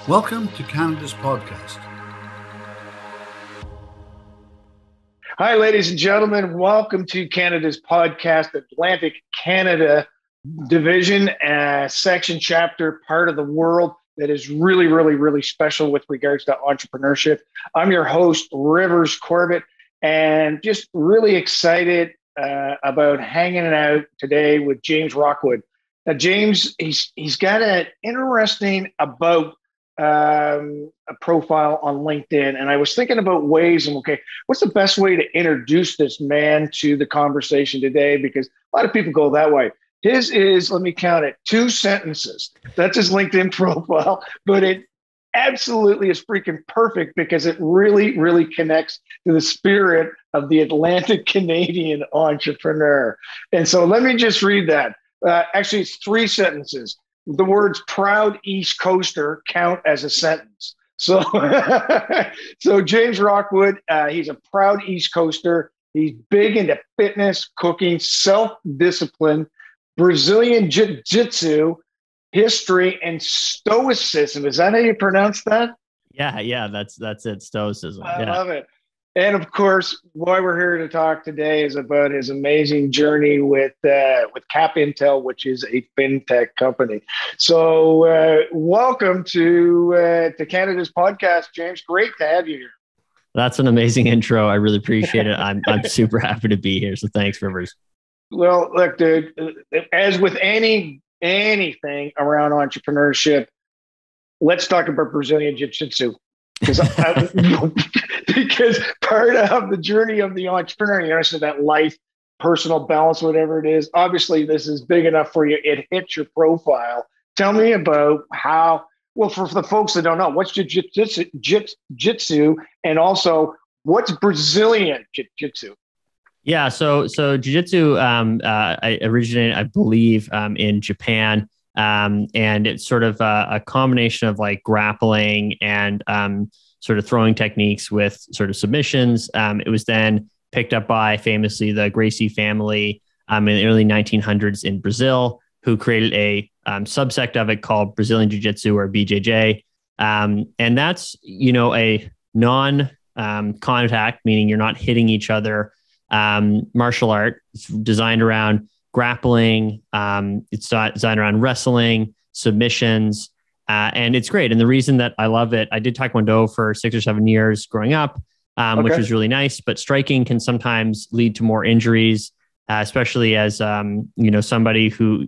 Welcome to Canada's podcast. Hi, ladies and gentlemen. Welcome to Canada's podcast, Atlantic Canada Division, section, chapter, part of the world that is really, really, really special with regards to entrepreneurship. I'm your host, Rivers Corbett, and just really excited about hanging out today with James Rockwood. Now, James, he's got an interesting a profile on LinkedIn, and I was thinking about ways and what's the best way to introduce this man to the conversation today? Because a lot of people go that way. His is, let me count it, 2 sentences. That's his LinkedIn profile, but it absolutely is freaking perfect because it really, really connects to the spirit of the Atlantic Canadian entrepreneur. And so let me just read that. Actually, it's 3 sentences. The words proud East Coaster count as a sentence. So, so James Rockwood, he's a proud East Coaster. He's big into fitness, cooking, self-discipline, Brazilian Jiu-Jitsu, history, and stoicism. Is that how you pronounce that? Yeah, that's it. Stoicism. I love it. And of course, why we're here to talk today is about his amazing journey with Cap Intel, which is a fintech company. So, welcome to Canada's podcast, James. Great to have you here. That's an amazing intro. I really appreciate it. I'm super happy to be here. So thanks, Rivers. Well, look, dude. As with anything around entrepreneurship, let's talk about Brazilian Jiu-Jitsu. Because part of the journey of the entrepreneur, you understand that life, personal balance, whatever it is, obviously this is big enough for you. It hits your profile. Tell me about how, well, for the folks that don't know, what's jiu-jitsu and also what's Brazilian jiu-jitsu? Yeah, so jiu-jitsu I originated, I believe, in Japan. And it's sort of a combination of like grappling and sort of throwing techniques with sort of submissions. It was then picked up by famously the Gracie family in the early 1900s in Brazil, who created a subsect of it called Brazilian Jiu-Jitsu, or BJJ. And that's, a non-contact, meaning you're not hitting each other, martial art. It's designed around grappling. It's designed around wrestling, submissions, and it's great. And the reason that I love it, I did Taekwondo for 6 or 7 years growing up, which was really nice, but striking can sometimes lead to more injuries, especially as, somebody who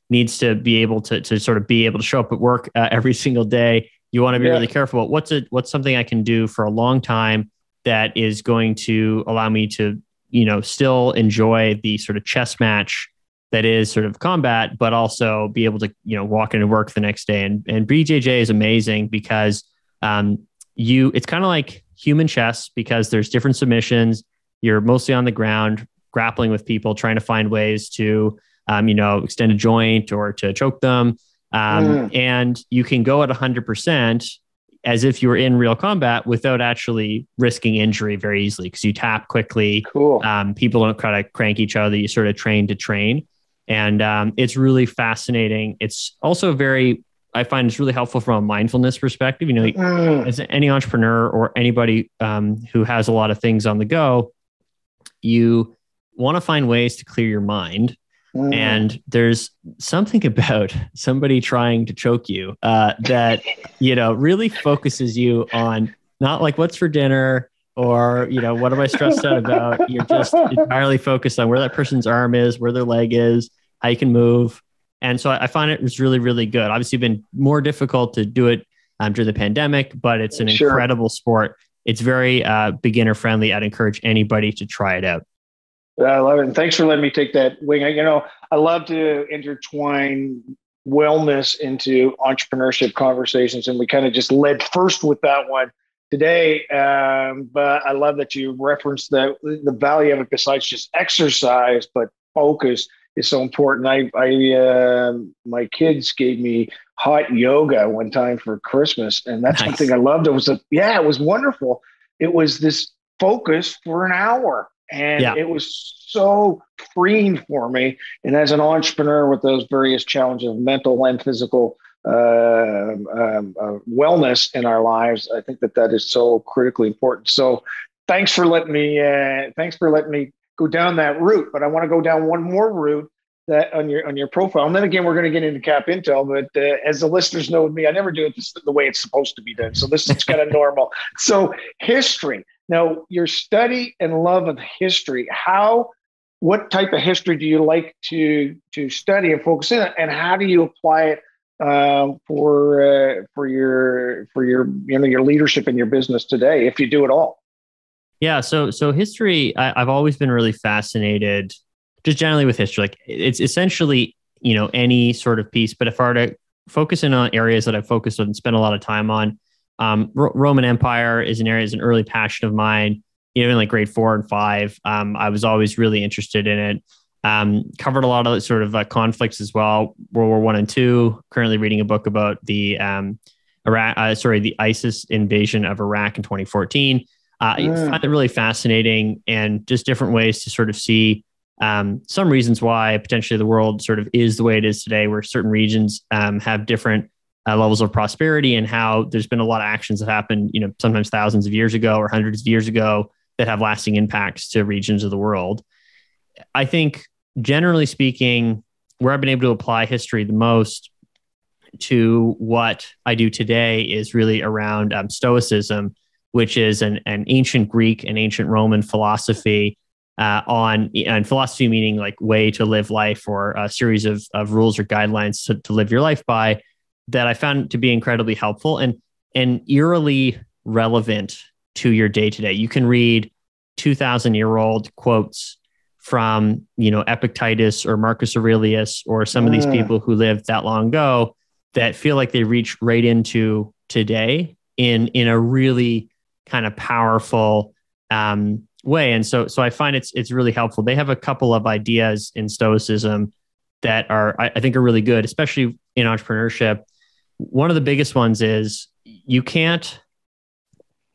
needs to be able to sort of be able to show up at work every single day. You want to be really careful. What's something I can do for a long time that is going to allow me to still enjoy the sort of chess match that is sort of combat, but also be able to, walk into work the next day. And BJJ is amazing because it's kind of like human chess because there's different submissions. You're mostly on the ground, grappling with people, trying to find ways to, extend a joint or to choke them. And you can go at 100% as if you were in real combat without actually risking injury very easily because you tap quickly. Cool. People don't try to crank each other. You sort of train to train. And it's really fascinating. It's also I find it's really helpful from a mindfulness perspective. As any entrepreneur or anybody who has a lot of things on the go, you want to find ways to clear your mind. And there's something about somebody trying to choke you that, really focuses you on not like what's for dinner or, what am I stressed out about? You're just entirely focused on where that person's arm is, where their leg is, how you can move. And so I find it was really, really good. Obviously been more difficult to do it during the pandemic, but it's an incredible sport. It's very beginner friendly. I'd encourage anybody to try it out. I love it. And thanks for letting me take that wing. I love to intertwine wellness into entrepreneurship conversations. And we kind of just led first with that one today. But I love that you referenced the value of it besides just exercise, but focus is so important. My kids gave me hot yoga one time for Christmas. And that's something I loved. It was wonderful. It was this focus for an hour. And it was so freeing for me. And as an entrepreneur with those various challenges, mental and physical, wellness in our lives. I think that is so critically important. So thanks for letting me go down that route. But I want to go down one more route that on your profile. And then again, we're going to get into Cap Intel. But as the listeners know with me, I never do it the way it's supposed to be done. So this is kind of normal. So history. Now, your study and love of history, what type of history do you like to study and focus in on, and how do you apply it for your your leadership in your business today, if you do it all? Yeah, so history, I've always been really fascinated, just generally with history. Like it's essentially any sort of piece, but if I were to focus in on areas that I've focused on and spent a lot of time on, Roman Empire is an early passion of mine. In like grade 4 and 5, I was always really interested in it. Covered a lot of sort of conflicts as well. World War I and II. Currently reading a book about the the ISIS invasion of Iraq in 2014. I find it really fascinating, and just different ways to sort of see some reasons why potentially the world sort of is the way it is today, where certain regions have different levels of prosperity, and how there's been a lot of actions that happened, sometimes thousands of years ago or hundreds of years ago that have lasting impacts to regions of the world. I think generally speaking, where I've been able to apply history the most to what I do today is really around Stoicism, which is an ancient Greek and ancient Roman philosophy and philosophy meaning like way to live life, or a series of rules or guidelines to live your life by, that I found to be incredibly helpful and eerily relevant to your day to day. You can read 2,000-year-old quotes from, Epictetus or Marcus Aurelius or some of these people who lived that long ago that feel like they reach right into today in a really kind of powerful way. And so I find it's really helpful. They have a couple of ideas in Stoicism that I think are really good, especially in entrepreneurship. One of the biggest ones is you can't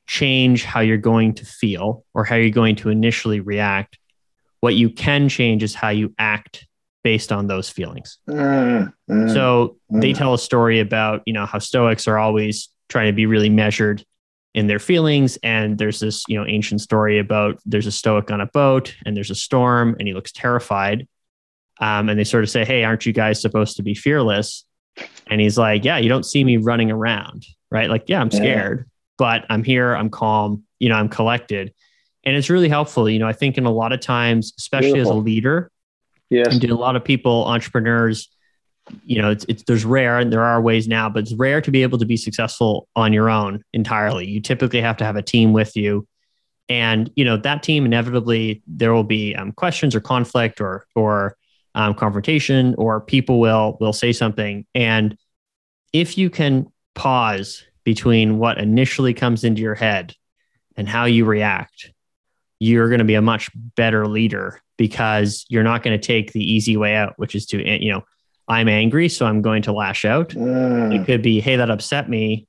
change how you're going to feel or how you're going to initially react. What you can change is how you act based on those feelings. So they tell a story about, how Stoics are always trying to be really measured in their feelings. And there's this, ancient story about there's a Stoic on a boat and there's a storm and he looks terrified. And they sort of say, hey, aren't you guys supposed to be fearless? And he's like, yeah, you don't see me running around, right? Like, yeah, I'm scared, but I'm here, I'm calm, I'm collected. And it's really helpful. I think in a lot of times, especially as a leader, and a lot of people, entrepreneurs, there's rare, and there are ways now, but it's rare to be able to be successful on your own entirely. You typically have to have a team with you. And, that team, inevitably, there will be questions or conflict or confrontation, or people will say something. And if you can pause between what initially comes into your head and how you react, you're going to be a much better leader, because you're not going to take the easy way out, which is to, I'm angry, so I'm going to lash out. It could be, hey, that upset me.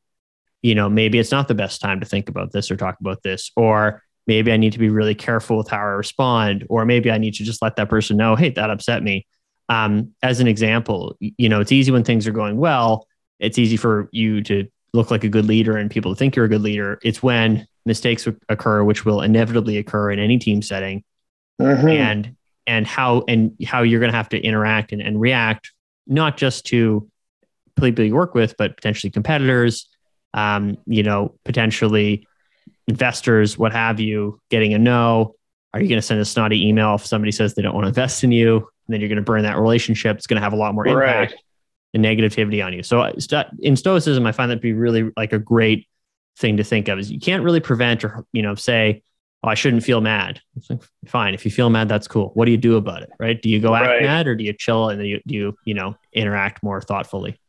Maybe it's not the best time to think about this or talk about this, or maybe I need to be really careful with how I respond, or maybe I need to just let that person know, hey, that upset me. As an example, it's easy when things are going well. It's easy for you to look like a good leader and people to think you're a good leader. It's when mistakes occur, which will inevitably occur in any team setting, and how you're going to have to interact and react, not just to people you work with, but potentially competitors, potentially investors, what have you, getting a no. Are you going to send a snotty email if somebody says they don't want to invest in you? And then you're going to burn that relationship. It's going to have a lot more impact and negativity on you. So in Stoicism, I find that to be really like a great thing to think of, is you can't really prevent or, say, oh, I shouldn't feel mad. It's like, fine. If you feel mad, that's cool. What do you do about it? Right. Do you go act mad, or do you chill and do you interact more thoughtfully?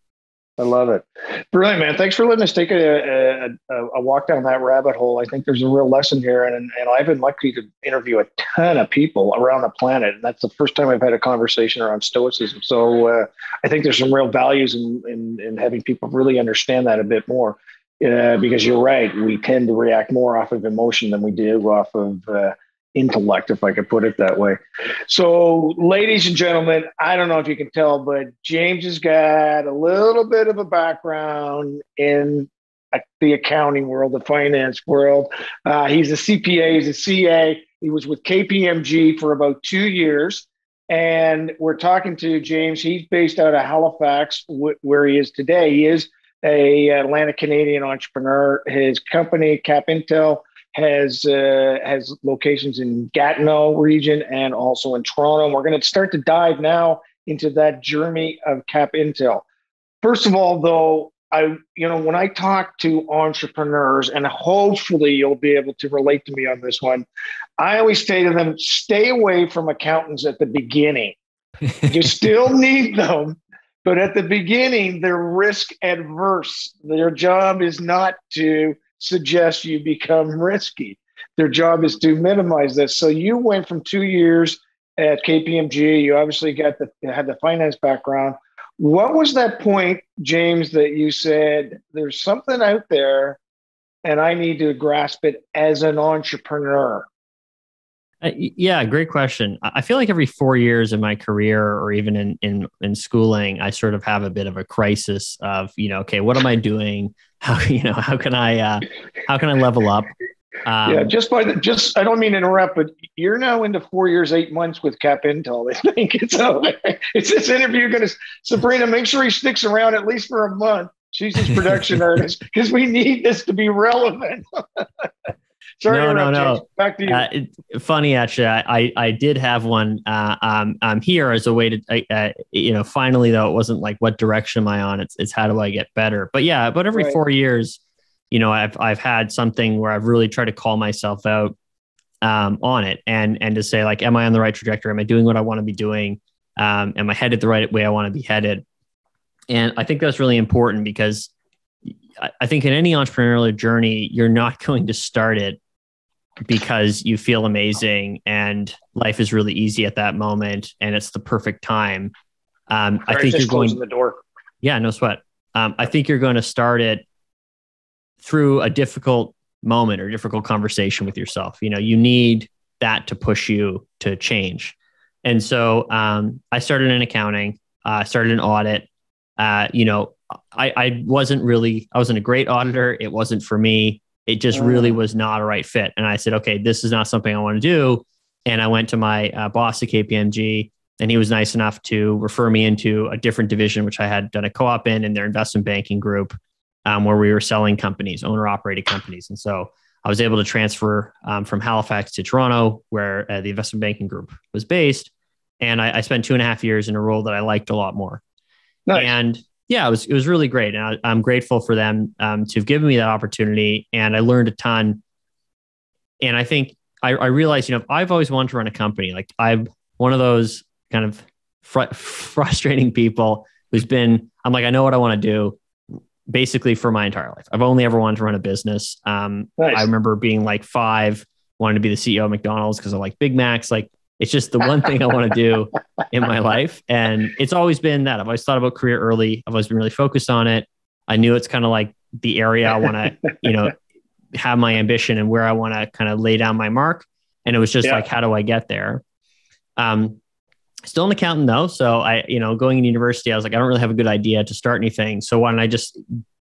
I love it. Brilliant, man. Thanks for letting us take a walk down that rabbit hole. I think there's a real lesson here. And I've been lucky to interview a ton of people around the planet. And that's the first time I've had a conversation around Stoicism. So I think there's some real values in having people really understand that a bit more. Because you're right, we tend to react more off of emotion than we do off of intellect, if I could put it that way. So, ladies and gentlemen, I don't know if you can tell, but James has got a little bit of a background in the accounting world, the finance world. He's a CPA, he's a CA. He was with KPMG for about 2 years. And we're talking to James. He's based out of Halifax, where he is today. He is a Atlantic Canadian entrepreneur. His company, Cap Intel, has locations in Gatineau region and also in Toronto. And we're going to start to dive now into that journey of Cap Intel. First of all, though, when I talk to entrepreneurs, and hopefully you'll be able to relate to me on this one, I always say to them, stay away from accountants at the beginning. You still need them, but at the beginning, they're risk adverse. Their job is not to suggest you become risky. Their job is to minimize this. So you went from 2 years at KPMG. You obviously had the finance background. What was that point, James, that you said there's something out there and I need to grasp it as an entrepreneur? Yeah, great question. I feel like every 4 years in my career, or even in schooling, I sort of have a bit of a crisis of, okay, what am I doing? How can I level up? I don't mean to interrupt, but you're now into 4 years, 8 months with Cap Intel. I think it's this interview going to, Sabrina, make sure he sticks around at least for a month. She's his production artist, because we need this to be relevant. Sorry, no. Back to you. Funny, actually, I did have one here as a way to, finally, though, it wasn't like, what direction am I on? It's how do I get better? But yeah, but every 4 years, I've had something where I've really tried to call myself out on it and to say, like, am I on the right trajectory? Am I doing what I want to be doing? Am I headed the right way I want to be headed? And I think that's really important, because I think in any entrepreneurial journey, you're not going to start it because you feel amazing and life is really easy at that moment and it's the perfect time. I think you're closing the door. Yeah, no sweat. I think you're going to start it through a difficult moment or difficult conversation with yourself. You need that to push you to change. And so I started in accounting, started in audit. I wasn't a great auditor. It wasn't for me. It just really was not a right fit. And I said, okay, this is not something I want to do. And I went to my boss at KPMG, and he was nice enough to refer me into a different division, which I had done a co-op in their investment banking group, where we were selling companies, owner-operated companies. And so I was able to transfer from Halifax to Toronto, where the investment banking group was based. And I spent 2.5 years in a role that I liked a lot more. Nice. And yeah, it was really great. And I'm grateful for them to have given me that opportunity. And I learned a ton. And I think I realized, I've always wanted to run a company. Like, I'm one of those kind of frustrating people I'm like, I know what I want to do basically for my entire life. I've only ever wanted to run a business. Nice. I remember being like 5, wanting to be the CEO of McDonald's because I like Big Macs. Like, it's just the one thing I want to do in my life. And it's always been that. I've always thought about career early. I've always been really focused on it. I knew it's kind of like the area I want to, have my ambition and where I want to kind of lay down my mark. And it was just like, how do I get there? Still an accountant though. So going in university, I was like, I don't really have a good idea to start anything. So why don't I just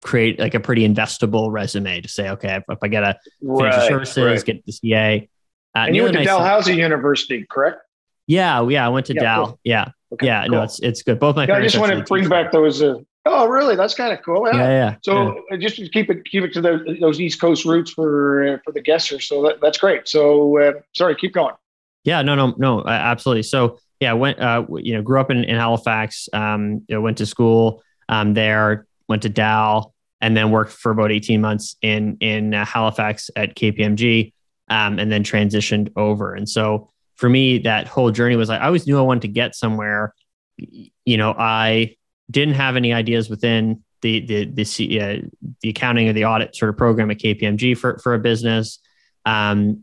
create like a pretty investable resume to say, okay, if I get a financial services, get the CA. And you went to Dalhousie University, correct? Yeah. I went to Dal. Cool. Yeah. Okay, yeah. Cool. No, it's good. Both my parents. I just want to bring back those. Oh, really? That's kind of cool. Yeah. So just to keep it to those East Coast roots for the guessers. So that's great. So sorry, keep going. Yeah. No. Absolutely. So yeah, went. Grew up in Halifax. Went to school there. Went to Dal, and then worked for about 18 months in Halifax at KPMG. And then transitioned over. And so for me, that whole journey was like, I always knew I wanted to get somewhere. I didn't have any ideas within the accounting or the audit sort of program at KPMG for a business. I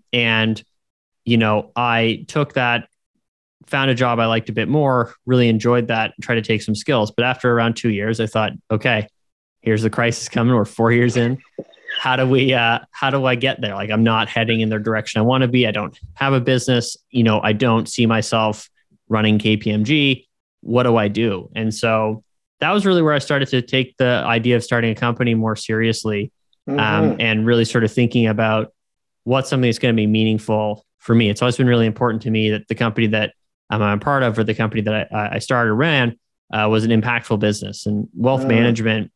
took that, found a job I liked a bit more, really enjoyed that, tried to take some skills. But after around 2 years, I thought, okay, here's the crisis coming. We're 4 years in. how do I get there? Like, I'm not heading in the direction I want to be. I don't have a business. I don't see myself running KPMG. What do I do? And so that was really where I started to take the idea of starting a company more seriously, and really sort of thinking about what's something that's going to be meaningful for me. It's always been really important to me that the company that I'm a part of, or the company that I started or ran, was an impactful business. And wealth management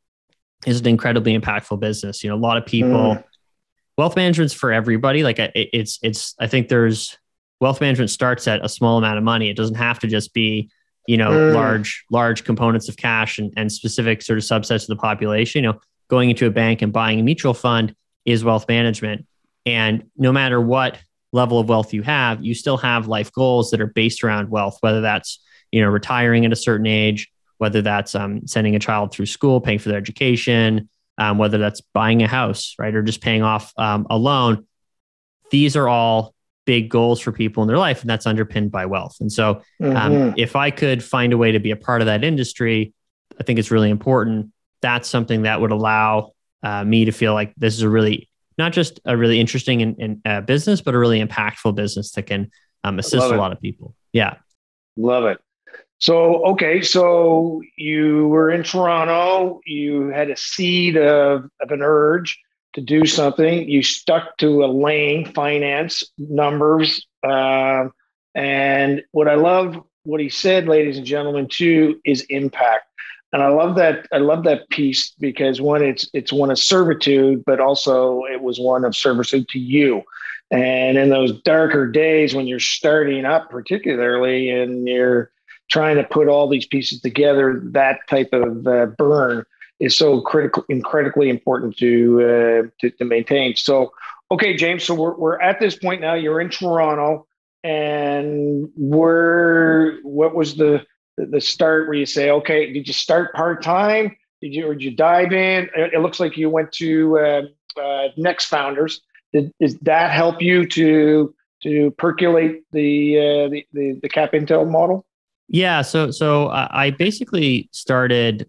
is an incredibly impactful business. A lot of people, wealth management's for everybody. Like I think there's wealth management starts at a small amount of money. It doesn't have to just be, large components of cash and specific sort of subsets of the population. Going into a bank and buying a mutual fund is wealth management. And no matter what level of wealth you have, you still have life goals that are based around wealth, whether that's, retiring at a certain age, whether that's sending a child through school, paying for their education, whether that's buying a house, right? Or just paying off a loan. These are all big goals for people in their life, and that's underpinned by wealth. And so if I could find a way to be a part of that industry, I think it's really important. That's something that would allow me to feel like this is a really, not just a really interesting and business, but a really impactful business that can assist a lot of people. Yeah. Love it. So, okay. So you were in Toronto, you had a seed of an urge to do something. You stuck to a lane, finance, numbers. And what I love, what he said, ladies and gentlemen, too, is impact. And I love that piece because one, it's one of servitude, but also it was one of servitude to you. And in those darker days when you're starting up, particularly, and you're trying to put all these pieces together, that type of burn is so incredibly important to maintain. So, okay, James. So we're at this point now. You're in Toronto, and what was the start where you say, okay, did you start part time? Did you dive in? It looks like you went to Next Founders. Does that help you to percolate the Cap Intel model? Yeah. So I basically started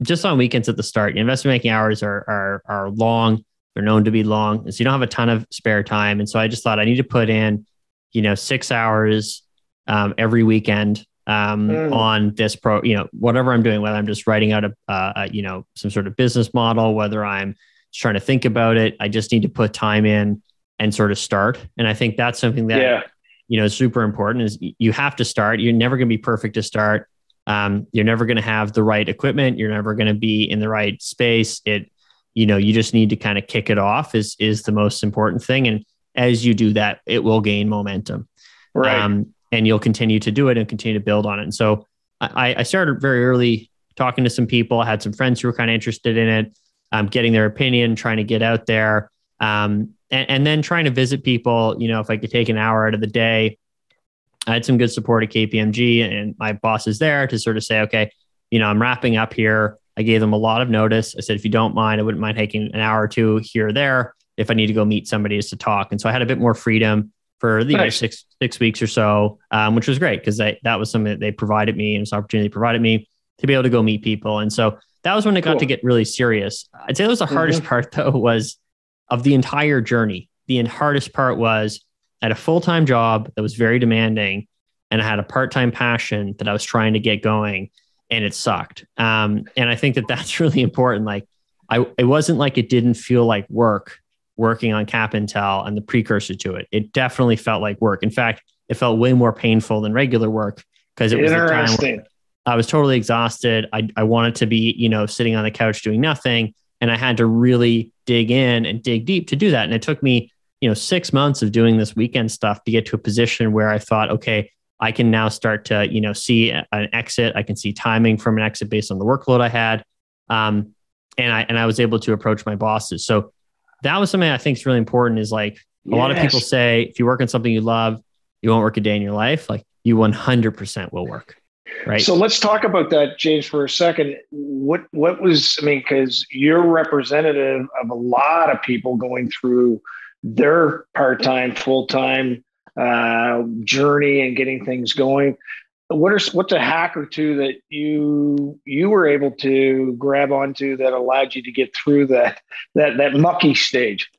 just on weekends at the start. Investment banking hours are long. They're known to be long. So you don't have a ton of spare time. And so I just thought I need to put in, 6 hours every weekend on this whatever I'm doing, whether I'm just writing out some sort of business model, whether I'm just trying to think about it. I just need to put time in and sort of start. And I think that's something that, is super important is you have to start. You're never going to be perfect to start. You're never going to have the right equipment. You're never going to be in the right space. You just need to kind of kick it off is the most important thing. And as you do that, it will gain momentum. Right. And you'll continue to do it and continue to build on it. And so I started very early talking to some people. I had some friends who were kind of interested in it, getting their opinion, trying to get out there. And then trying to visit people, if I could take an hour out of the day. I had some good support at KPMG and my boss is there to sort of say, okay, I'm wrapping up here. I gave them a lot of notice. I said, if you don't mind, I wouldn't mind taking an hour or two here or there if I need to go meet somebody just to talk. And so I had a bit more freedom for the 6 weeks or so, which was great because that was something that they provided me and this opportunity they provided me to be able to go meet people. And so that was when it got to get really serious. I'd say that was the hardest part though, was of the entire journey. The hardest part was I had a full-time job that was very demanding and I had a part-time passion that I was trying to get going and it sucked. And I think that that's really important. Like it wasn't like it didn't feel like working on Cap Intel and the precursor to it. It definitely felt like work. In fact, it felt way more painful than regular work because it was the time where I was totally exhausted. I wanted to be, sitting on the couch doing nothing. And I had to really dig in and dig deep to do that. And it took me, 6 months of doing this weekend stuff to get to a position where I thought, okay, I can now start to, see an exit. I can see timing from an exit based on the workload I had. And I was able to approach my bosses. So that was something I think is really important is like a lot of people say, if you work on something you love, you won't work a day in your life. Like you 100% will work. Right. So let's talk about that, James, for a second. What was, because you're representative of a lot of people going through their part-time, full-time journey and getting things going. what's a hack or two that you were able to grab onto that allowed you to get through that mucky stage?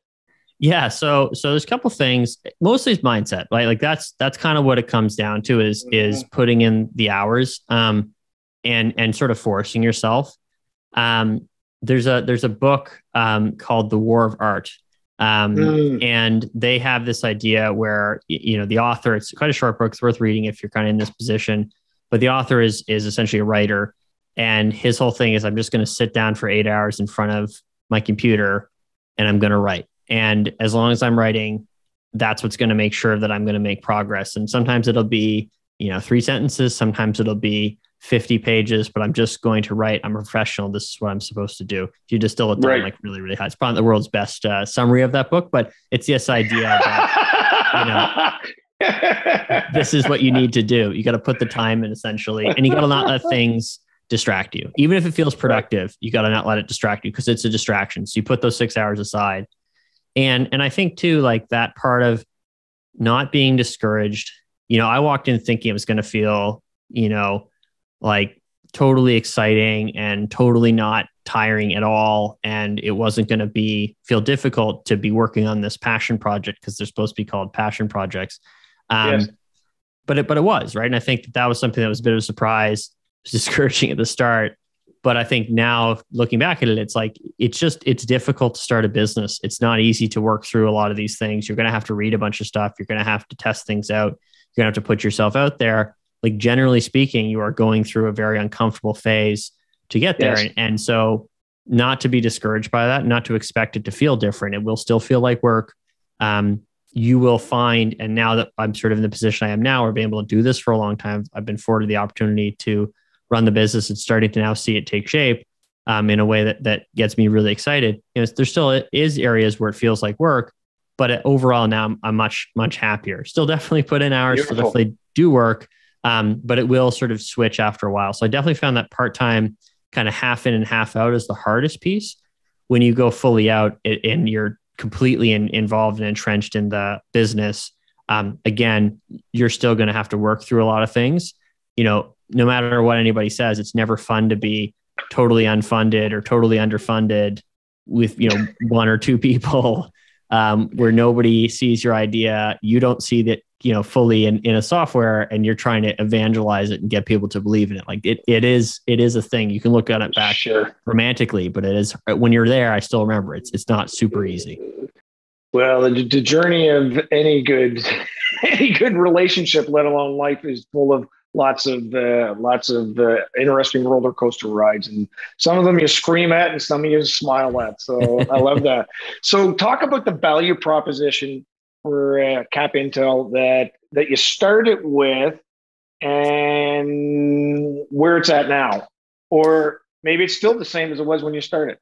Yeah. So there's a couple things. Mostly is mindset, right? Like that's kind of what it comes down to is putting in the hours, and sort of forcing yourself. There's a book called The War of Art. And they have this idea where, the author, it's quite a short book. It's worth reading if you're kind of in this position, but the author is essentially a writer. And his whole thing is, I'm just going to sit down for 8 hours in front of my computer and I'm going to write. And as long as I'm writing, that's what's going to make sure that I'm going to make progress. And sometimes it'll be, 3 sentences. Sometimes it'll be 50 pages, but I'm just going to write. I'm a professional. This is what I'm supposed to do. If you distill it down like really, really high, it's probably the world's best summary of that book, but it's this idea that, this is what you need to do. You got to put the time in essentially, and you got to not let things distract you. Even if it feels productive, you got to not let it distract you because it's a distraction. So you put those 6 hours aside. And I think too, like that part of not being discouraged, I walked in thinking it was going to feel, like totally exciting and totally not tiring at all. And it wasn't going to feel difficult to be working on this passion project because they're supposed to be called passion projects. Yes. But it was, right. And I think that was something that was a bit of a surprise. It was discouraging at the start. But I think now looking back at it, it's like, it's difficult to start a business. It's not easy to work through a lot of these things. You're going to have to read a bunch of stuff. You're going to have to test things out. You're going to have to put yourself out there. Like generally speaking, you are going through a very uncomfortable phase to get there. Yes. And so not to be discouraged by that, not to expect it to feel different. It will still feel like work. You will find, and now that I'm sort of in the position I am now, or being able to do this for a long time, I've been afforded the opportunity to run the business and starting to now see it take shape in a way that gets me really excited. There still is areas where it feels like work, but overall now I'm much, much happier. Still definitely put in hours, still definitely do work, but it will sort of switch after a while. So I definitely found that part-time kind of half in and half out is the hardest piece. When you go fully out and you're completely involved and entrenched in the business, again, you're still going to have to work through a lot of things. No matter what anybody says, it's never fun to be totally unfunded or totally underfunded with, 1 or 2 people where nobody sees your idea. You don't see that, fully in a software, and you're trying to evangelize it and get people to believe in it. Like it is a thing. You can look at it back romantically, but it is, when you're there, I still remember it's not super easy. Well, the journey of any good relationship, let alone life, is full of lots of interesting roller coaster rides, and some of them you scream at and some of you smile at. So I love that. So talk about the value proposition for Cap Intel that you started with and where it's at now, or maybe it's still the same as it was when you started.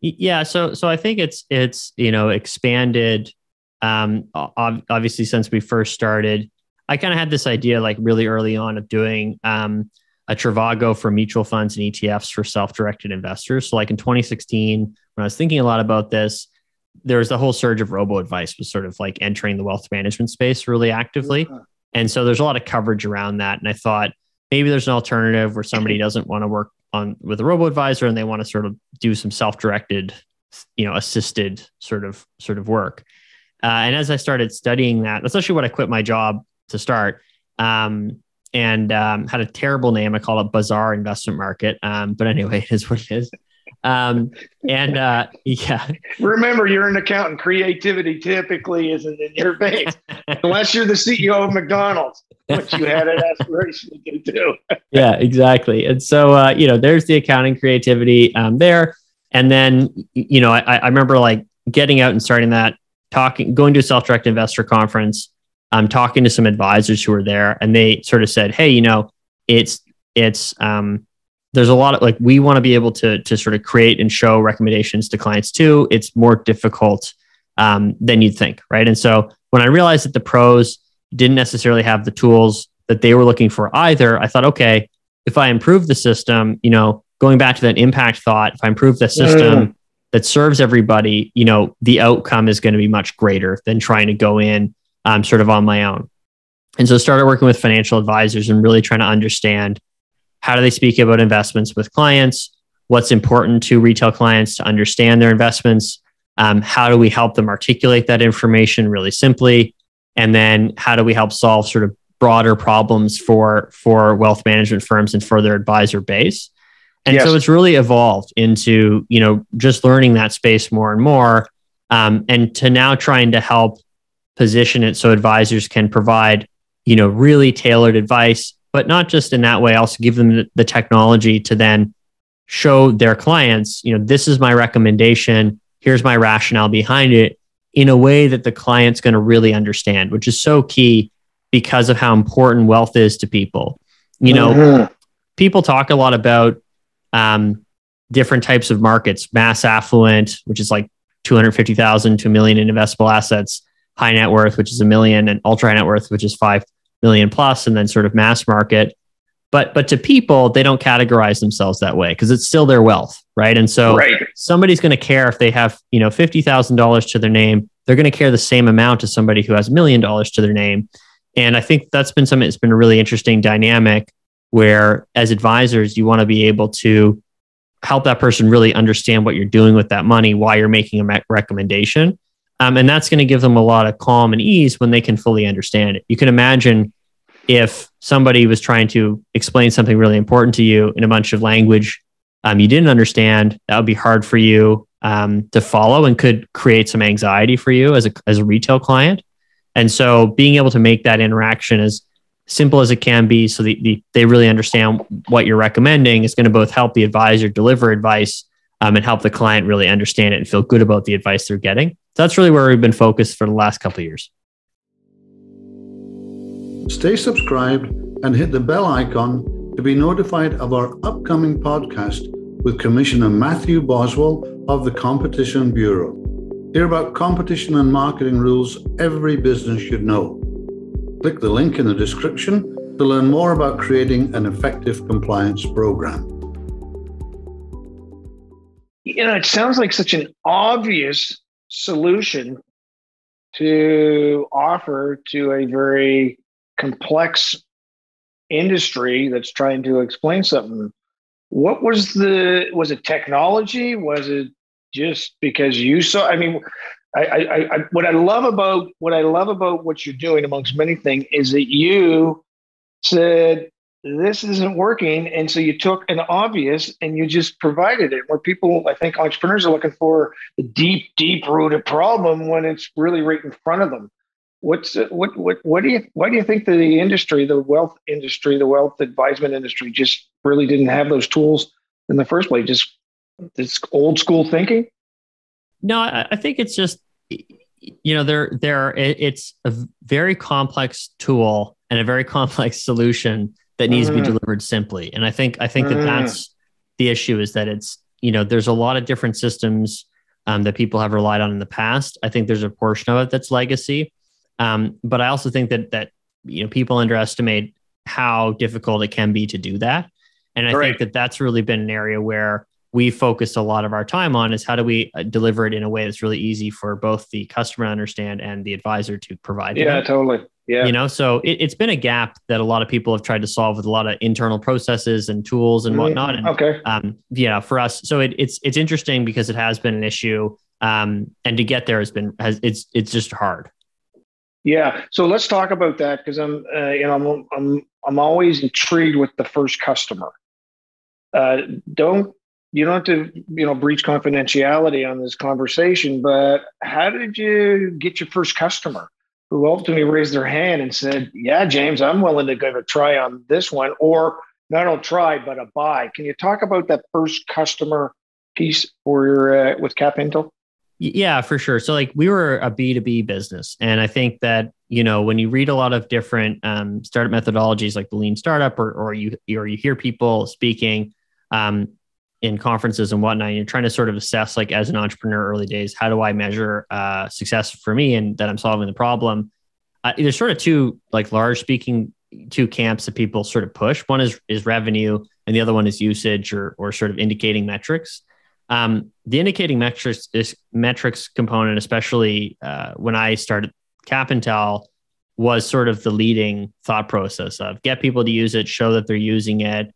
Yeah. So I think it's expanded. Obviously since we first started, I kind of had this idea like really early on of doing a Trivago for mutual funds and ETFs for self-directed investors. So like in 2016, when I was thinking a lot about this, there was the whole surge of robo-advice was sort of like entering the wealth management space really actively. And so there's a lot of coverage around that. And I thought maybe there's an alternative where somebody doesn't want to work with a robo-advisor and they want to sort of do some self-directed, assisted sort of work. And as I started studying that, that's actually what I quit my job to start, and had a terrible name. I call it Bazaar Investment Market. But anyway, it is what it is. Yeah. Remember, you're an accountant. Creativity typically isn't in your veins, unless you're the CEO of McDonald's, which you had an aspiration to do. Yeah, exactly. And so, there's the accounting creativity there. And then, I remember like getting out and starting that, going to a self-directed investor conference. I'm talking to some advisors who were there, and they sort of said, "Hey, there's a lot of like, we want to be able to sort of create and show recommendations to clients too. It's more difficult than you'd think, right?" And so when I realized that the pros didn't necessarily have the tools that they were looking for either, I thought, okay, if I improve the system, going back to that impact thought, if I improve the system that serves everybody, the outcome is going to be much greater than trying to go in sort of on my own. And so started working with financial advisors and really trying to understand how do they speak about investments with clients, what's important to retail clients to understand their investments, how do we help them articulate that information really simply, and then how do we help solve sort of broader problems for wealth management firms and for their advisor base. And so it's really evolved into, just learning that space more and more, and to now trying to help position it so advisors can provide, really tailored advice, but not just in that way, also give them the technology to then show their clients, this is my recommendation, here's my rationale behind it, in a way that the client's going to really understand, which is so key because of how important wealth is to people. People talk a lot about different types of markets, mass affluent, which is like 250,000 to $1 million in investable assets, high net worth, which is $1 million, and ultra high net worth, which is 5 million plus, and then sort of mass market. But to people, they don't categorize themselves that way because it's still their wealth, right? And so somebody's going to care if they have, $50,000 to their name. They're going to care the same amount as somebody who has $1 million to their name. And I think that's been something that's been a really interesting dynamic where, as advisors, you want to be able to help that person really understand what you're doing with that money, why you're making a recommendation. And that's going to give them a lot of calm and ease when they can fully understand it. You can imagine if somebody was trying to explain something really important to you in a bunch of language you didn't understand, that would be hard for you to follow and could create some anxiety for you as a retail client. And so being able to make that interaction as simple as it can be so they really understand what you're recommending is going to both help the advisor deliver advice and help the client really understand it and feel good about the advice they're getting. So that's really where we've been focused for the last couple of years. Stay subscribed and hit the bell icon to be notified of our upcoming podcast with Commissioner Matthew Boswell of the Competition Bureau. Hear about competition and marketing rules every business should know. Click the link in the description to learn more about creating an effective compliance program. It sounds like such an obvious solution to offer to a very complex industry that's trying to explain something. What was it technology? Was it just because you saw? I mean, what I love about what you're doing, amongst many things, is that you said this isn't working, and so you took an obvious and you just provided it. Where people, I think, entrepreneurs are looking for the deep rooted problem when it's really right in front of them. Why do you think the industry, the wealth advisement industry, just really didn't have those tools in the first place? Just this old school thinking? No, I think it's just, it's a very complex tool and a very complex solution that needs to be delivered simply. And I think that that's the issue, is that it's, there's a lot of different systems that people have relied on in the past. I think there's a portion of it that's legacy. But I also think that people underestimate how difficult it can be to do that. And I think that that's really been an area where we focused a lot of our time on, is how do we deliver it in a way that's really easy for both the customer to understand and the advisor to provide. Yeah, totally. Yeah. So it's been a gap that a lot of people have tried to solve with a lot of internal processes and tools and whatnot. And, for us, so it's interesting because it has been an issue, and to get there it's just hard. Yeah. So let's talk about that, because I'm always intrigued with the first customer. You don't have to, breach confidentiality on this conversation, but how did you get your first customer who ultimately raised their hand and said, yeah, James, I'm willing to give a try on this one, or not a try, but a buy? Can you talk about that first customer piece with Cap Intel? Yeah, for sure. So we were a B2B business. And I think that, when you read a lot of different startup methodologies like the lean startup, or you hear people speaking in conferences and whatnot, and you're trying to sort of assess, as an entrepreneur early days, how do I measure success for me and that I'm solving the problem? There's sort of two camps that people sort of push. One is revenue, and the other one is usage or sort of indicating metrics. The indicating metrics component, especially when I started Cap Intel, was sort of the leading thought process of get people to use it, show that they're using it,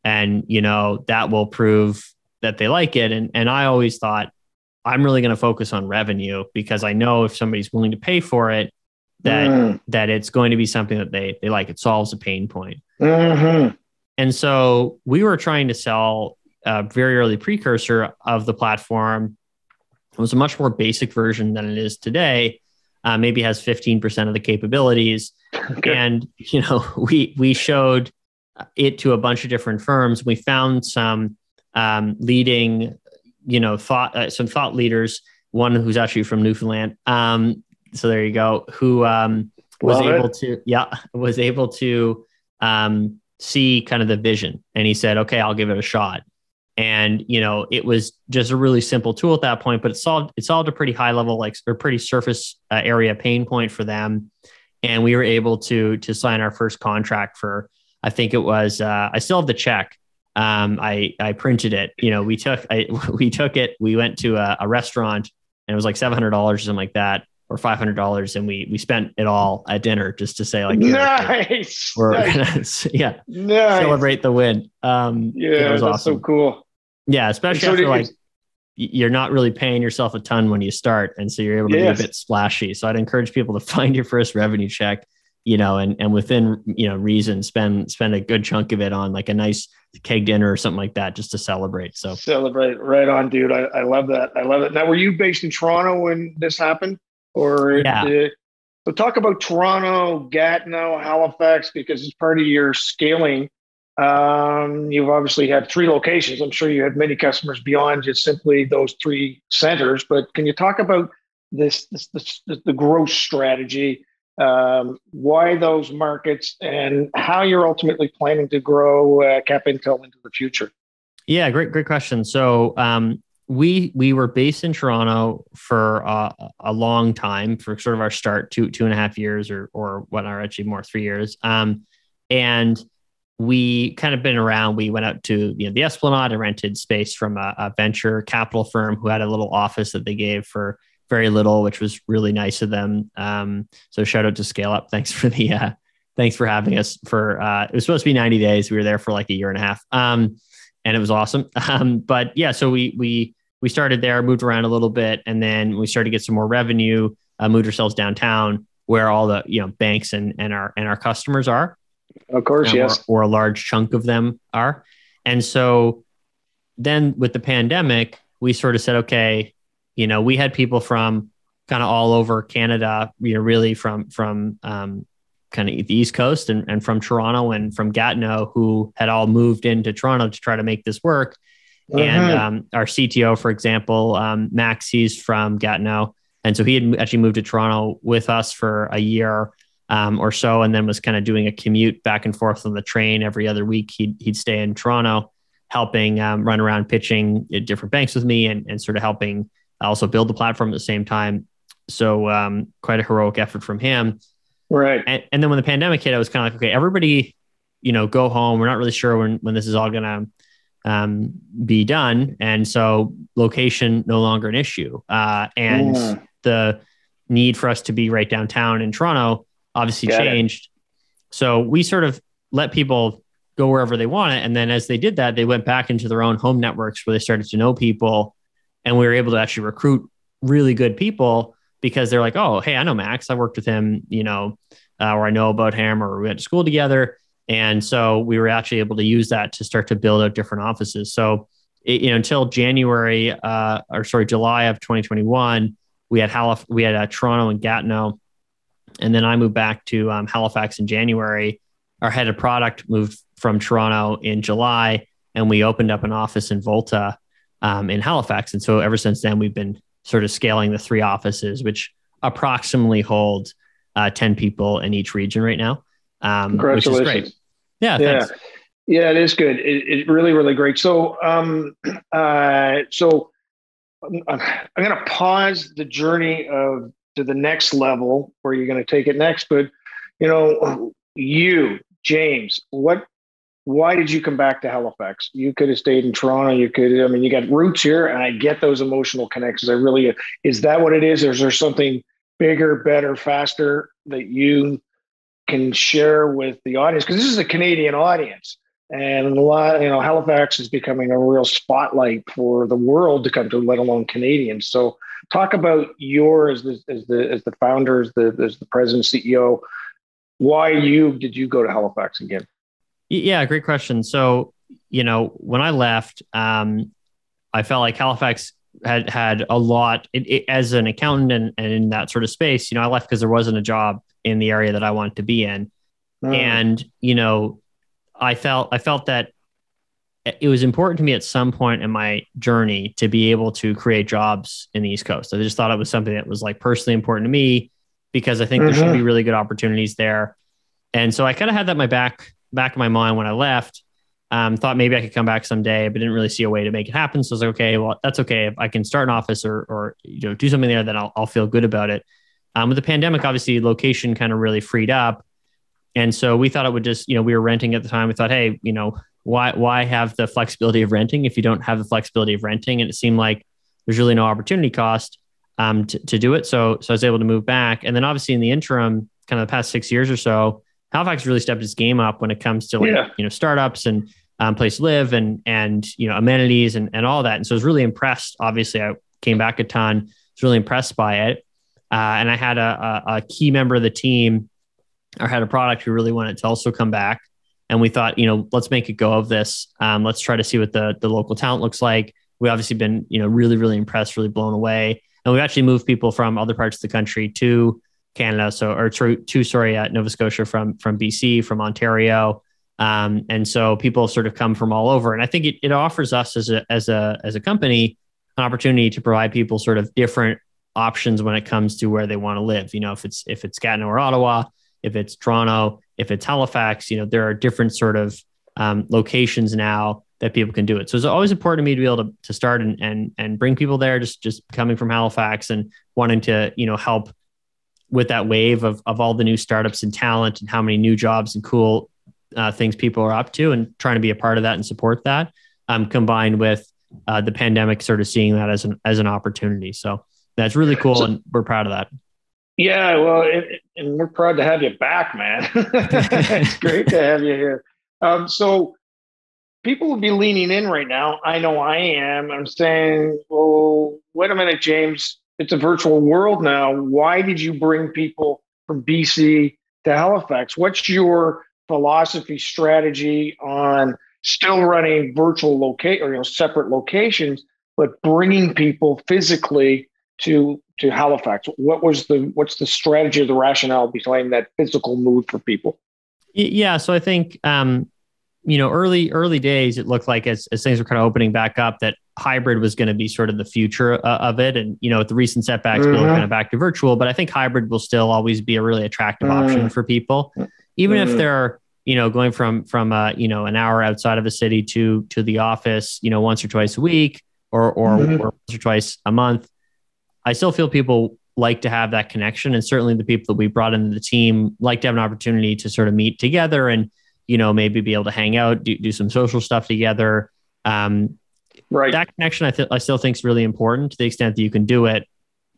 and that will prove that they like it. And I always thought, I'm really going to focus on revenue, because I know if somebody's willing to pay for it, that it's going to be something that they like. It solves a pain point. Mm-hmm. And so we were trying to sell a very early precursor of the platform. It was a much more basic version than it is today. Maybe has 15% of the capabilities. Okay. And, we showed it to a bunch of different firms. We found some leading, some thought leaders, one who's actually from Newfoundland. So there you go, who was able to see kind of the vision. And he said, okay, I'll give it a shot. And, it was just a really simple tool at that point, but it solved a pretty high level, or pretty surface area pain point for them. And we were able to sign our first contract for, I think it was, I still have the check. I printed it, we took it, we went to a restaurant, and it was like $700 or something like that, or $500. And we spent it all at dinner, just to say, like, nice. We're gonna, celebrate the win. It was awesome. So cool. Yeah. Especially after you're not really paying yourself a ton when you start. And so you're able to be a bit splashy. So I'd encourage people to find your first revenue check, and within, reason, spend a good chunk of it on like a nice keg dinner or something like that, just to celebrate. So celebrate. Right on, dude. I love that. I love it. Now, were you based in Toronto when this happened? Or so talk about Toronto, Gatineau, Halifax, because it's part of your scaling. You've obviously had 3 locations. I'm sure you had many customers beyond just simply those 3 centers. But can you talk about the growth strategy? Why those markets, and how you're ultimately planning to grow Cap Intel into the future? Yeah, great question. So we were based in Toronto for a long time, for sort of our start, 2.5 years or what are actually more, 3 years. And we kind of been around. We went out to the Esplanade and rented space from a venture capital firm who had a little office that they gave for very little, which was really nice of them. So shout out to Scale Up. Thanks for having us for, it was supposed to be 90 days. We were there for like a year and a half. And it was awesome. But yeah, so we started there, moved around a little bit, and then we started to get some more revenue, moved ourselves downtown where all the, banks and our customers are. Of course, yes. Or a large chunk of them are. And so then with the pandemic, we sort of said, okay, we had people from kind of all over Canada, really from kind of the East Coast and from Toronto and from Gatineau, who had all moved into Toronto to try to make this work. And our CTO, for example, Max, he's from Gatineau. And so he had actually moved to Toronto with us for a year or so, and then was kind of doing a commute back and forth on the train every other week. He'd stay in Toronto, helping run around pitching at different banks with me and sort of helping also build the platform at the same time. So quite a heroic effort from him. Right. And then when the pandemic hit, I was kind of like, okay, everybody, go home. We're not really sure when this is all going to be done. And so location no longer an issue. And the need for us to be right downtown in Toronto obviously changed. So we sort of let people go wherever they want it. And then as they did that, they went back into their own home networks where they started to know people. And we were able to actually recruit really good people because they're like, oh, hey, I know Max. I worked with him, or I know about him, or we went to school together. And so we were actually able to use that to start to build out different offices. So, until July of 2021, we had Toronto and Gatineau. And then I moved back to Halifax in January. Our head of product moved from Toronto in July, and we opened up an office in Volta in Halifax. And so ever since then, we've been sort of scaling the 3 offices, which approximately hold 10 people in each region right now, which is great. Yeah, thanks. Yeah, it is good. It's really, really great. So, I'm going to pause the journey to the next level where you're going to take it next. But, you, James, why did you come back to Halifax? You could have stayed in Toronto. You got roots here, and I get those emotional connections. Is that what it is? Or is there something bigger, better, faster that you can share with the audience? Because this is a Canadian audience, and a lot, Halifax is becoming a real spotlight for the world to come to, let alone Canadians. So, talk about as the founder, as the president, CEO. Why did you go to Halifax again? Yeah, great question. So, when I left, I felt like Halifax had a lot as an accountant and in that sort of space. I left because there wasn't a job in the area that I wanted to be in. And, I felt that it was important to me at some point in my journey to be able to create jobs in the East Coast. I just thought it was something that was like personally important to me because I think there should be really good opportunities there. And so I kind of had that in my back of my mind when I left. Thought maybe I could come back someday, but didn't really see a way to make it happen. So I was like, okay, well, that's okay. If I can start an office or do something there, then I'll feel good about it. With the pandemic, obviously, location kind of really freed up. And so we thought it would just, we were renting at the time. We thought, hey, why have the flexibility of renting if you don't have the flexibility of renting? And it seemed like there's really no opportunity cost to do it. So I was able to move back. And then obviously in the interim, kind of the past 6 years or so, Halifax really stepped its game up when it comes to startups and place to live and amenities and all that. And so I was really impressed. Obviously, I came back a ton. I was really impressed by it. And I had a key member of the team, or had a product who really wanted to also come back. And we thought, let's make a go of this. Let's try to see what the local talent looks like. We obviously been, really, really impressed, really blown away. And we've actually moved people from other parts of the country to Canada. Nova Scotia from BC, from Ontario. And so people sort of come from all over. And I think it offers us as a company an opportunity to provide people sort of different options when it comes to where they want to live. If it's Gatineau or Ottawa, if it's Toronto, if it's Halifax, there are different sort of locations now that people can do it. So it's always important to me to be able to start and bring people there, just coming from Halifax and wanting to, help with that wave of all the new startups and talent and how many new jobs and cool things people are up to, and trying to be a part of that and support that, combined with the pandemic sort of seeing that as an opportunity. So that's really cool. And we're proud of that. Yeah, well, and we're proud to have you back, man. It's great to have you here. So people will be leaning in right now. I know I am. I'm saying, well, wait a minute, James. It's a virtual world now. Why did you bring people from BC to Halifax? What's your philosophy, strategy on still running virtual separate locations, but bringing people physically to Halifax? What's the strategy or the rationale behind that physical move for people? Yeah. So I think, early days, it looked like as things were kind of opening back up, that hybrid was going to be sort of the future of it. And, with the recent setbacks, people are kind of back to virtual, but I think hybrid will still always be a really attractive option for people, even if they're, going from an hour outside of a city to the office, once or twice a week or once or twice a month. I still feel people like to have that connection. And certainly the people that we brought into the team like to have an opportunity to sort of meet together and, maybe be able to hang out, do some social stuff together. Right. That connection, I still think is really important to the extent that you can do it.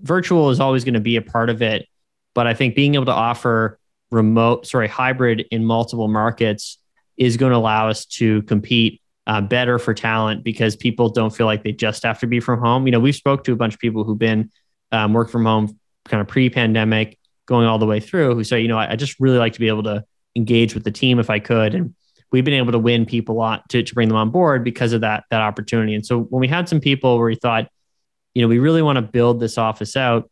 Virtual is always going to be a part of it. But I think being able to offer hybrid in multiple markets is going to allow us to compete better for talent, because people don't feel like they just have to be from home. We've spoke to a bunch of people who've been work from home kind of pre-pandemic going all the way through, who say, I just really like to be able to engage with the team if I could. And we've been able to win people to bring them on board because of that opportunity. And so when we had some people where we thought, we really want to build this office out,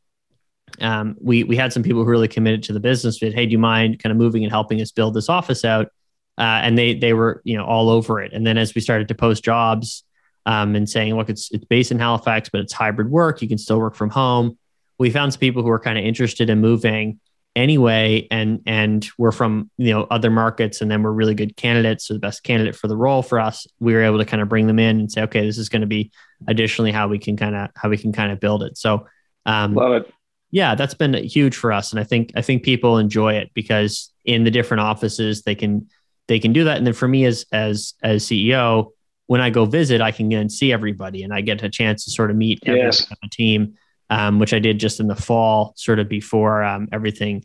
we had some people who really committed to the business. Said, hey, do you mind kind of moving and helping us build this office out? And they were, all over it. And then as we started to post jobs and saying, look, it's based in Halifax, but it's hybrid work, you can still work from home, we found some people who were kind of interested in moving anyway, and we're from other markets, and then we're really good candidates, so the best candidate for the role for us. We were able to kind of bring them in and say, okay, this is going to be additionally how we can kind of build it. So love it. Yeah, that's been huge for us, and I think people enjoy it because in the different offices they can do that. And then for me as CEO, when I go visit, I can go and see everybody, and I get a chance to sort of meet everyone on the team. which I did just in the fall, sort of before everything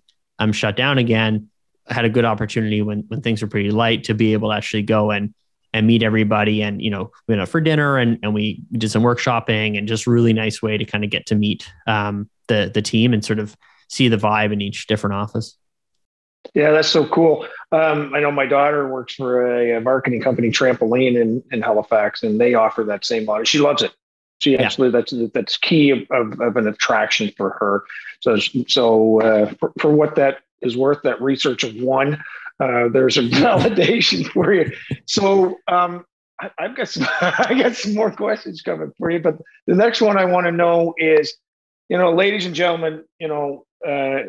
shut down again. I had a good opportunity when things were pretty light to be able to actually go and meet everybody. And, we went out for dinner and we did some workshopping, and just really nice way to kind of get to meet the team and sort of see the vibe in each different office. Yeah, that's so cool. I know my daughter works for a marketing company, Trampoline, in Halifax, and they offer that same model. She loves it. She actually, that's key of an attraction for her. So for what that is worth, that research of one, there's a validation for you. So I've got I got some more questions coming for you, but the next one I want to know is, ladies and gentlemen,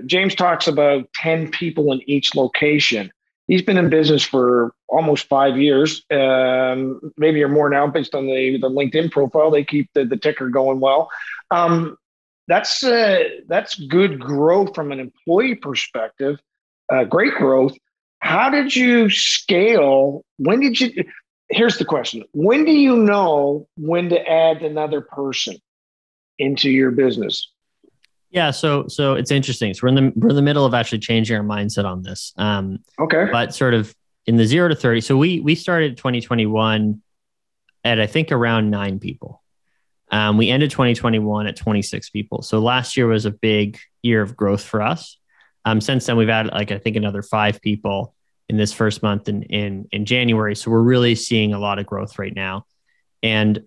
James talks about 10 people in each location. He's been in business for almost 5 years, maybe or more now, based on the LinkedIn profile. They keep the ticker going well. That's good growth from an employee perspective. Great growth. How did you scale? Here's the question. When do you know when to add another person into your business? Yeah, so it's interesting. So we're in the middle of actually changing our mindset on this. Okay. But sort of in the 0 to 30. So we started 2021 at, I think, around 9 people. We ended 2021 at 26 people. So last year was a big year of growth for us. Since then, we've added, I think, another 5 people in this first month in January. So we're really seeing a lot of growth right now. And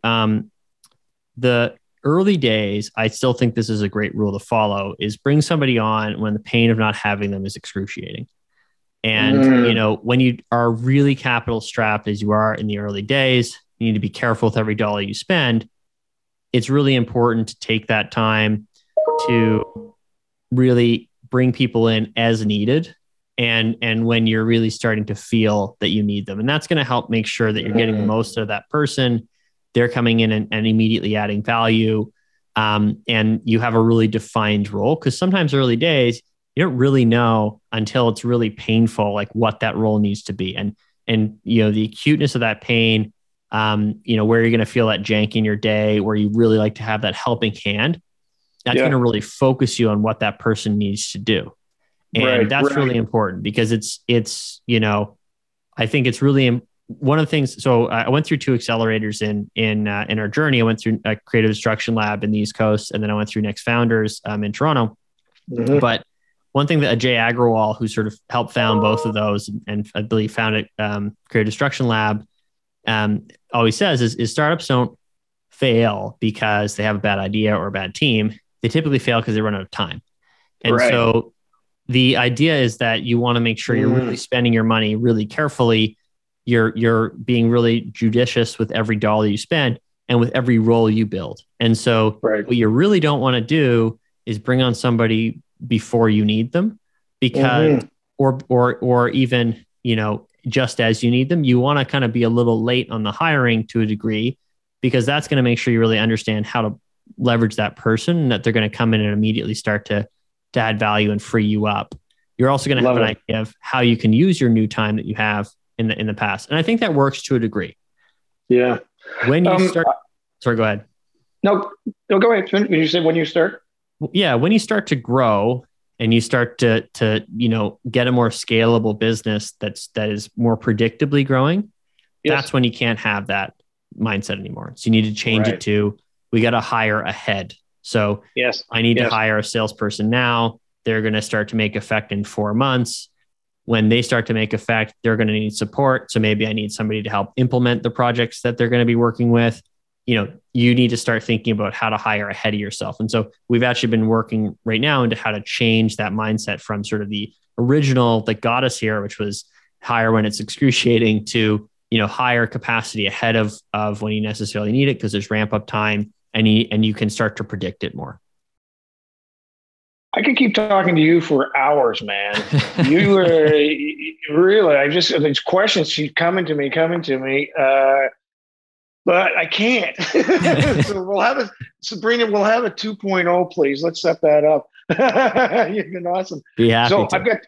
the early days, I still think this is a great rule to follow, is bring somebody on when the pain of not having them is excruciating. And, when you are really capital strapped as you are in the early days, you need to be careful with every dollar you spend. It's really important to take that time to really bring people in as needed. And when you're really starting to feel that you need them, and that's going to help make sure that you're getting the most out of that person. They're coming in and immediately adding value. And you have a really defined role, because sometimes early days, you don't really know until it's really painful, like what that role needs to be. And the acuteness of that pain, where you're going to feel that jank in your day, where you really like to have that helping hand, that's going to really focus you on what that person needs to do. And that's really important, because it's I think it's really one of the things. So I went through 2 accelerators in our journey. I went through a creative destruction lab in the East Coast, and then I went through Next Founders in Toronto. Mm-hmm. But one thing that Ajay Agrawal, who sort of helped found both of those, and I believe founded Creative Destruction Lab, always says is startups don't fail because they have a bad idea or a bad team. They typically fail because they run out of time. And so the idea is that you want to make sure you're really spending your money really carefully. You're being really judicious with every dollar you spend and with every role you build. And so what you really don't want to do is bring on somebody before you need them, because or even, just as you need them. You want to kind of be a little late on the hiring to a degree, because that's going to make sure you really understand how to leverage that person, and that they're going to come in and immediately start to add value and free you up. You're also going to have an idea of how you can use your new time that you have in the past. And I think that works to a degree. Yeah. When you start, sorry, go ahead. No, go ahead. When you say when you start? Yeah. When you start to grow and you start to get a more scalable business that is more predictably growing, that's when you can't have that mindset anymore. So you need to change it to, we got to hire ahead. So I need to hire a salesperson now. They're going to start to make effect in 4 months. When they start to make effect, they're going to need support. So maybe I need somebody to help implement the projects that they're going to be working with. You need to start thinking about how to hire ahead of yourself. And so we've actually been working right now into how to change that mindset from sort of the original that got us here, which was hire when it's excruciating, to, hire capacity ahead of when you necessarily need it, because there's ramp up time and you can start to predict it more. I could keep talking to you for hours, man. You were really, these questions keep coming to me, but I can't. So Sabrina, we'll have a 2.0, please. Let's set that up. You've been awesome. Be happy so to.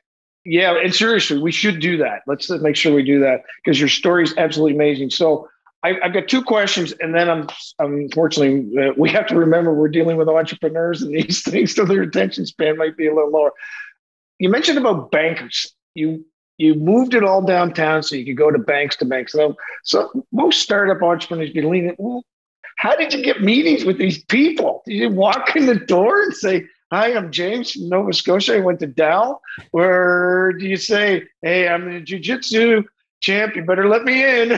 And seriously, we should do that. Let's make sure we do that, because your story is absolutely amazing. So I've got two questions, and then unfortunately we have to remember we're dealing with entrepreneurs and these things, so their attention span might be a little lower. You mentioned about bankers. You moved it all downtown so you could go to banks. So most startup entrepreneurs be leaning, well, how did you get meetings with these people? Did you walk in the door and say, "Hi, I'm James from Nova Scotia. I went to Dell"? Or do you say, "Hey, I'm a jiu-jitsu champ. You better let me in"? No.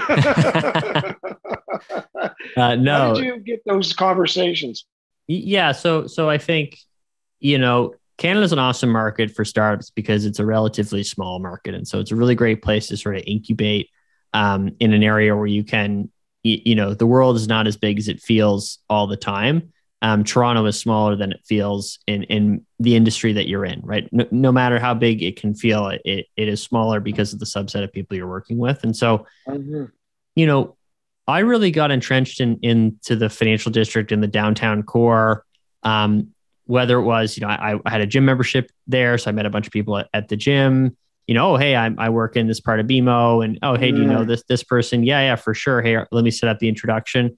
How did you get those conversations? Yeah. So I think, Canada's an awesome market for startups because it's a relatively small market. And so it's a really great place to sort of incubate in an area where you can, the world is not as big as it feels all the time. Toronto is smaller than it feels in the industry that you're in, right? No matter how big it can feel, it is smaller because of the subset of people you're working with. And so, I really got entrenched into the financial district in the downtown core. Whether it was, I had a gym membership there. So I met a bunch of people at the gym, "Oh, hey, I work in this part of BMO, and oh, hey, do you know this person?" Yeah, for sure. Hey, let me set up the introduction.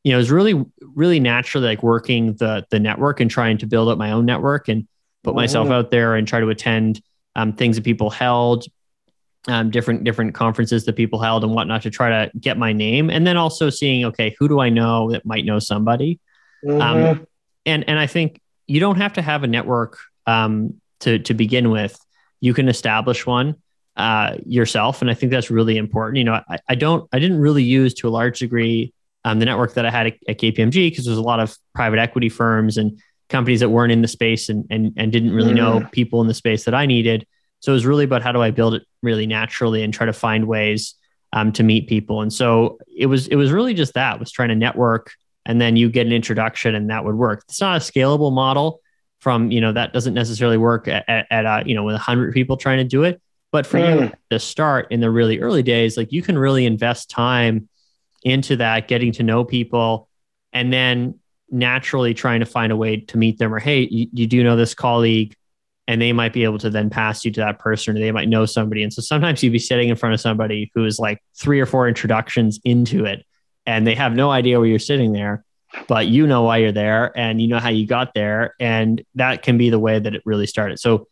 It was really, really naturally like working the network and trying to build up my own network and put myself out there and try to attend things that people held, different conferences that people held and whatnot to try to get my name. And then also seeing, okay, who do I know that might know somebody? And I think you don't have to have a network to begin with. You can establish one yourself. And I think that's really important. I didn't really use to a large degree the network that I had at KPMG because there's a lot of private equity firms and companies that weren't in the space and didn't really know people in the space that I needed. So it was really about how do I build it really naturally and try to find ways to meet people. And so it was really just that, was trying to network, and then you get an introduction and that would work. It's not a scalable model from, that doesn't necessarily work at with 100 people trying to do it. But for you at the start in the really early days, like you can really invest time into that, getting to know people, and then naturally trying to find a way to meet them, or, hey, you do know this colleague, and they might be able to then pass you to that person, or they might know somebody. And so sometimes you'd be sitting in front of somebody who is like 3 or 4 introductions into it, and they have no idea where you're sitting there, but you know why you're there and you know how you got there. And that can be the way that it really started. So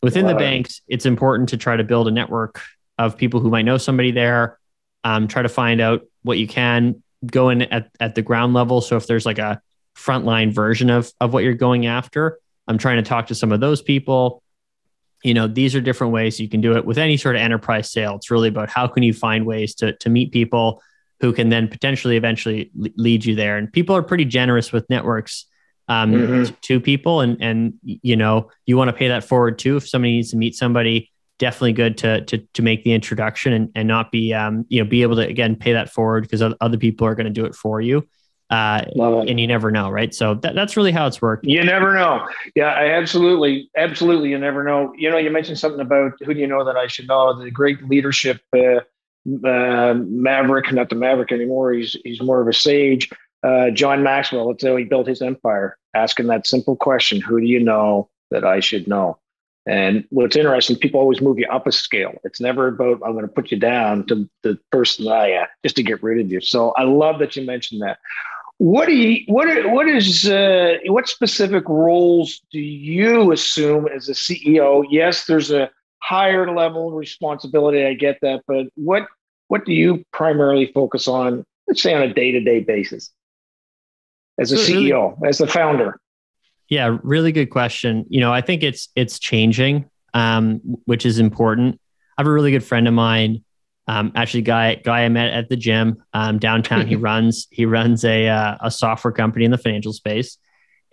within the banks, it's important to try to build a network of people who might know somebody there. Try to find out what you can go in at the ground level. So if there's like a frontline version of what you're going after, I'm trying to talk to some of those people. These are different ways you can do it with any sort of enterprise sale. It's really about how can you find ways to meet people who can then potentially eventually lead you there. And people are pretty generous with networks to people. And you want to pay that forward too. If somebody needs to meet somebody, definitely good to make the introduction and not be, be able to, again, pay that forward because other people are going to do it for you. And you never know, right? So that's really how it's worked. You never know. Yeah, I absolutely. You never know. You mentioned something about who do you know that I should know? The great leadership maverick, not the maverick anymore. He's more of a sage. John Maxwell. That's how he built his empire, asking that simple question: who do you know that I should know? And what's interesting, people always move you up a scale. It's never about, I'm going to put you down to the person that I am just to get rid of you. So I love that you mentioned that. What specific roles do you assume as a CEO? Yes, there's a higher level responsibility. I get that, but what do you primarily focus on, let's say on a day-to-day basis as a CEO, as the founder? Yeah, really good question. I think it's changing, which is important. I have a really good friend of mine, actually guy I met at the gym downtown. He runs a software company in the financial space,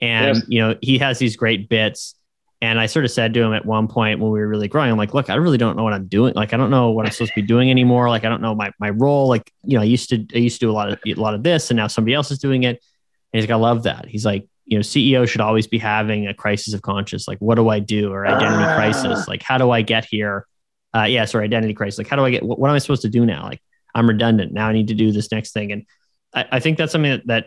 and he has these great bits. And I sort of said to him at one point when we were really growing, I'm like, look, I really don't know what I'm doing. Like, I don't know what I'm supposed to be doing anymore. Like, I don't know my role. Like, I used to do a lot of this, and now somebody else is doing it. And he's like, I love that. He's like, CEO should always be having a crisis of conscience. Like, what do I do? Or identity crisis. Like, how do I get here? Identity crisis. Like, how do I get, what am I supposed to do now? Like, I'm redundant. Now I need to do this next thing. And I think that's something that,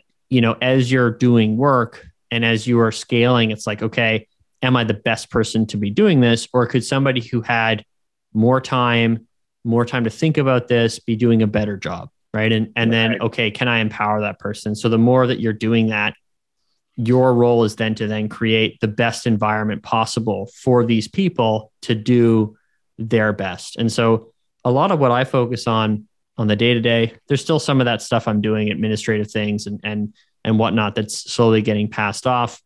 as you're doing work and as you are scaling, it's like, okay, am I the best person to be doing this? Or could somebody who had more time to think about this be doing a better job? right? And then, okay, can I empower that person? So the more that you're doing that, your role is then to then create the best environment possible for these people to do their best. And so a lot of what I focus on the day-to-day, there's still some of that stuff I'm doing, administrative things and whatnot, that's slowly getting passed off.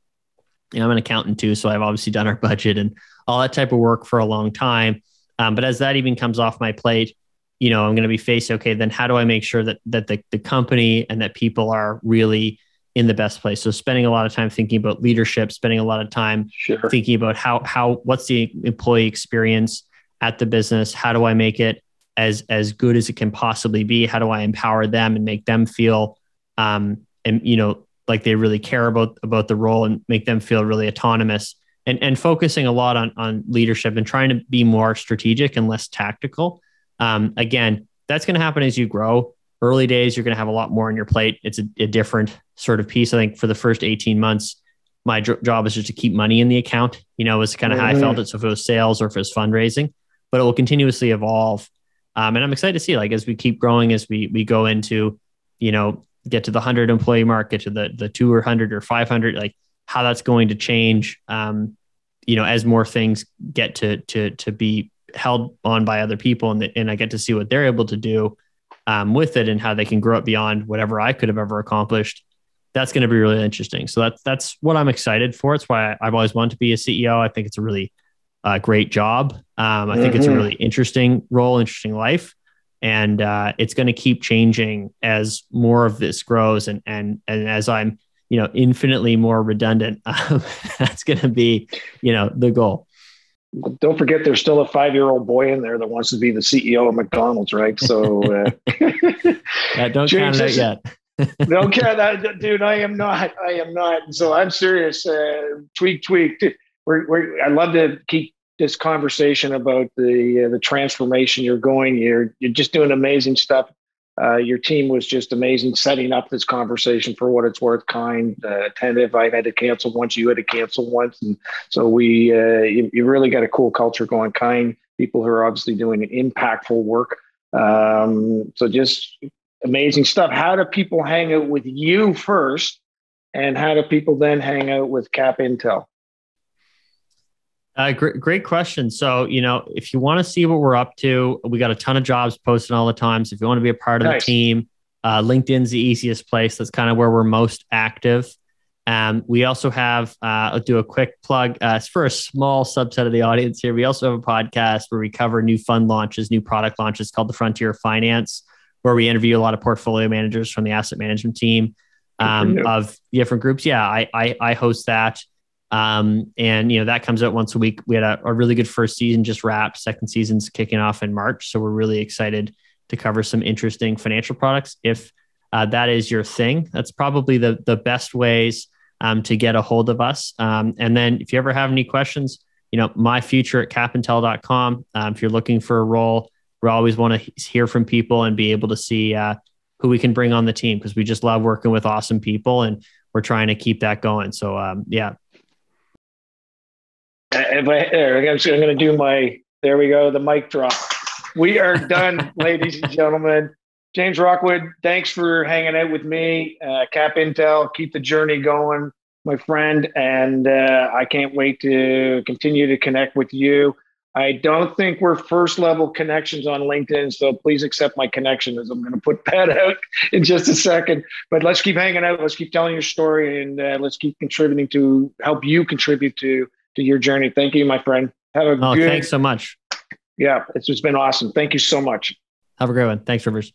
You know, I'm an accountant too, so I've obviously done our budget and all that type of work for a long time. But as that even comes off my plate, you know, I'm going to be faced, okay, then how do I make sure that the company and that people are really in the best place? So spending a lot of time thinking about leadership, spending a lot of time thinking about how what's the employee experience at the business? How do I make it as good as it can possibly be? How do I empower them and make them feel, and you know, like they really care about the role and make them feel really autonomous, and focusing a lot on leadership and trying to be more strategic and less tactical. Again, that's going to happen as you grow. Early days, you're going to have a lot more on your plate. It's a different sort of piece. I think for the first 18 months, my job is just to keep money in the account. You know, it's kind of how I felt it. So if it was sales or if it was fundraising, but it will continuously evolve. And I'm excited to see, like, as we keep growing, as we go into, you know, get to the 100 employee market, to the 200 or 500, like how that's going to change, you know, as more things get to be held on by other people, and I get to see what they're able to do with it and how they can grow it beyond whatever I could have ever accomplished. That's going to be really interesting. So that's what I'm excited for. It's why I've always wanted to be a CEO. I think it's a really great job. I think it's a really interesting role, interesting life. And it's going to keep changing as more of this grows. And as I'm, you know, infinitely more redundant, that's going to be, you know, the goal. Don't forget, there's still a 5-year-old boy in there that wants to be the CEO of McDonald's, right? So don't count it out yet. Don't count that, dude. I am not. So I'm serious. Tweak. I'd love to keep this conversation about the transformation you're going. You're just doing amazing stuff. Your team was just amazing setting up this conversation, for what it's worth. Kind, attentive. I had to cancel once. You had to cancel once, and so you really got a cool culture going. Kind people who are obviously doing impactful work. So just amazing stuff. How do people hang out with you first, and how do people then hang out with Cap Intel? Great question. So, you know, if you want to see what we're up to, we got a ton of jobs posted all the time. So if you want to be a part of the team, LinkedIn's the easiest place. That's kind of where we're most active. We also have, I'll do a quick plug. It's for a small subset of the audience here. We also have a podcast where we cover new fund launches, new product launches, called The Frontier of Finance, where we interview a lot of portfolio managers from the asset management team of different groups. Yeah, I host that. And, you know, that comes out once a week. We had a really good first season just wrapped. Second season's kicking off in March. So we're really excited to cover some interesting financial products. If that is your thing, that's probably the best ways to get a hold of us. And then if you ever have any questions, you know, myfuture@capintel.com. If you're looking for a role, we always want to hear from people and be able to see who we can bring on the team, because we just love working with awesome people and we're trying to keep that going. So, yeah. I'm going to do there we go, the mic drop. We are done, ladies and gentlemen. James Rockwood, thanks for hanging out with me. Cap Intel, keep the journey going, my friend. And I can't wait to continue to connect with you. I don't think we're first level connections on LinkedIn, so please accept my connection, as I'm going to put that out in just a second. But let's keep hanging out. Let's keep telling your story, and let's keep contributing to help you contribute to your journey. Thank you, my friend. Thanks so much. Yeah, it's been awesome. Thank you so much. Have a great one. Thanks, Rivers.